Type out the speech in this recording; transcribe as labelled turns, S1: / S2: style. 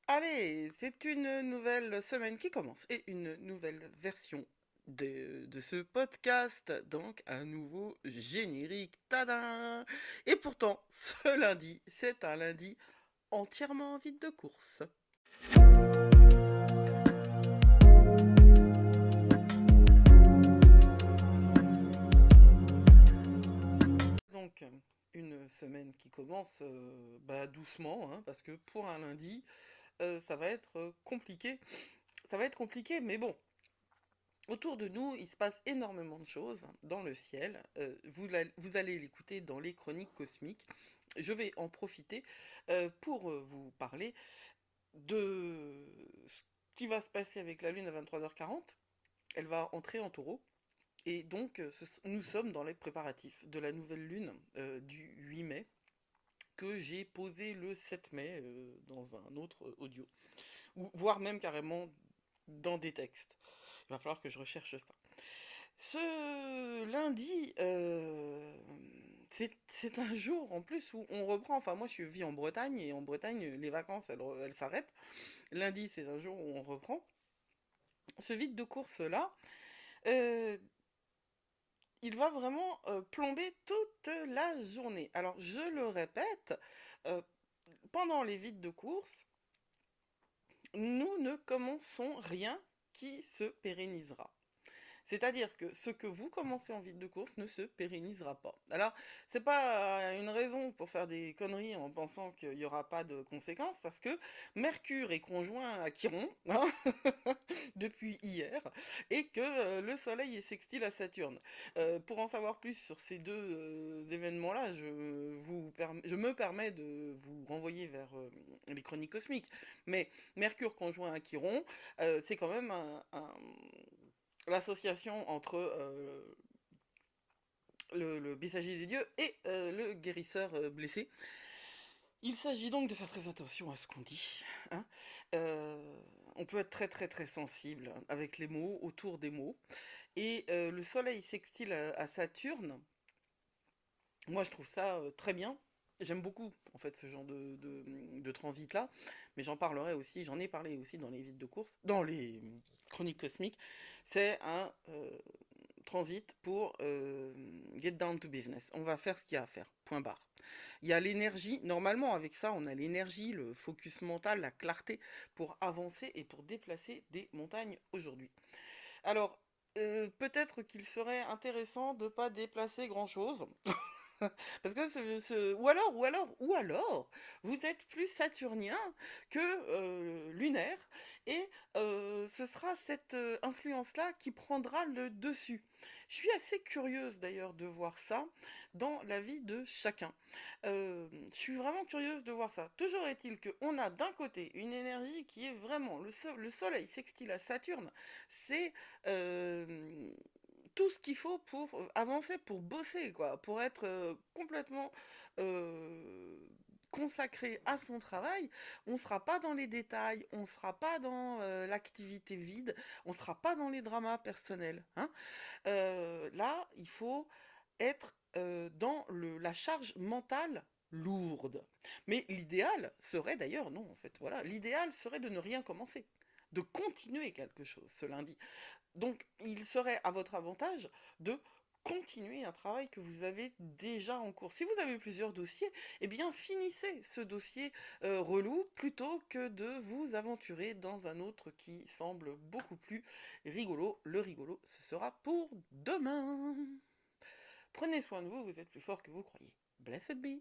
S1: Allez, c'est une nouvelle semaine qui commence et une nouvelle version de ce podcast, donc un nouveau générique. Tadam! Et pourtant, ce lundi, c'est un lundi entièrement vide de courses. Donc, une semaine qui commence doucement, hein, parce que pour un lundi, ça va être compliqué. Ça va être compliqué, mais bon. Autour de nous, il se passe énormément de choses dans le ciel. Vous allez l'écouter dans les chroniques cosmiques. Je vais en profiter pour vous parler de ce qui va se passer avec la Lune à 23h40. Elle va entrer en taureau. Et donc, nous sommes dans les préparatifs de la nouvelle Lune du 8 mai que j'ai posé le 7 mai dans un autre audio. Ou voire même carrément dans des textes. Il va falloir que je recherche ça. Ce lundi, c'est un jour en plus où on reprend. Enfin, moi, je vis en Bretagne et en Bretagne, les vacances, elles s'arrêtent. Lundi, c'est un jour où on reprend. Ce vide de course-là, euh, il va vraiment plomber toute la journée. Alors, je le répète, euh, pendant les vides de course, nous ne commençons rien qui se pérennisera. C'est-à-dire que ce que vous commencez en vide de course ne se pérennisera pas. Alors, c'est pas une raison pour faire des conneries en pensant qu'il n'y aura pas de conséquences, parce que Mercure est conjoint à Chiron, hein, depuis hier, et que le Soleil est sextile à Saturne. Pour en savoir plus sur ces deux événements-là, je me permets de vous renvoyer vers les chroniques cosmiques. Mais Mercure conjoint à Chiron, c'est quand même l'association entre le messager des dieux et le guérisseur blessé. Il s'agit donc de faire très attention à ce qu'on dit, hein. On peut être très très très sensible avec les mots, autour des mots. Et le soleil sextile à Saturne, moi je trouve ça très bien. J'aime beaucoup en fait ce genre de transit-là, mais j'en ai parlé aussi dans les vides de course, dans les chroniques cosmiques. C'est un transit pour get down to business. On va faire ce qu'il y a à faire. Point barre. Il y a l'énergie. Normalement, avec ça, on a l'énergie, le focus mental, la clarté pour avancer et pour déplacer des montagnes aujourd'hui. Alors, peut-être qu'il serait intéressant de ne pas déplacer grand-chose. Parce que ou alors, vous êtes plus saturnien que lunaire, et ce sera cette influence-là qui prendra le dessus. Je suis assez curieuse d'ailleurs de voir ça dans la vie de chacun. Je suis vraiment curieuse de voir ça. Toujours est-il qu'on a d'un côté une énergie qui est vraiment le soleil sextile à Saturne, c'est tout ce qu'il faut pour avancer, pour bosser, quoi, pour être complètement euh, consacré à son travail. On ne sera pas dans les détails, on ne sera pas dans l'activité vide, on ne sera pas dans les dramas personnels, hein. Là, il faut être dans la charge mentale lourde. Mais l'idéal serait d'ailleurs, non, en fait, voilà, l'idéal serait de ne rien commencer, de continuer quelque chose ce lundi. Donc, il serait à votre avantage de continuer un travail que vous avez déjà en cours. Si vous avez plusieurs dossiers, eh bien, finissez ce dossier relou plutôt que de vous aventurer dans un autre qui semble beaucoup plus rigolo. Le rigolo, ce sera pour demain. Prenez soin de vous, vous êtes plus fort que vous croyez. Blessed be.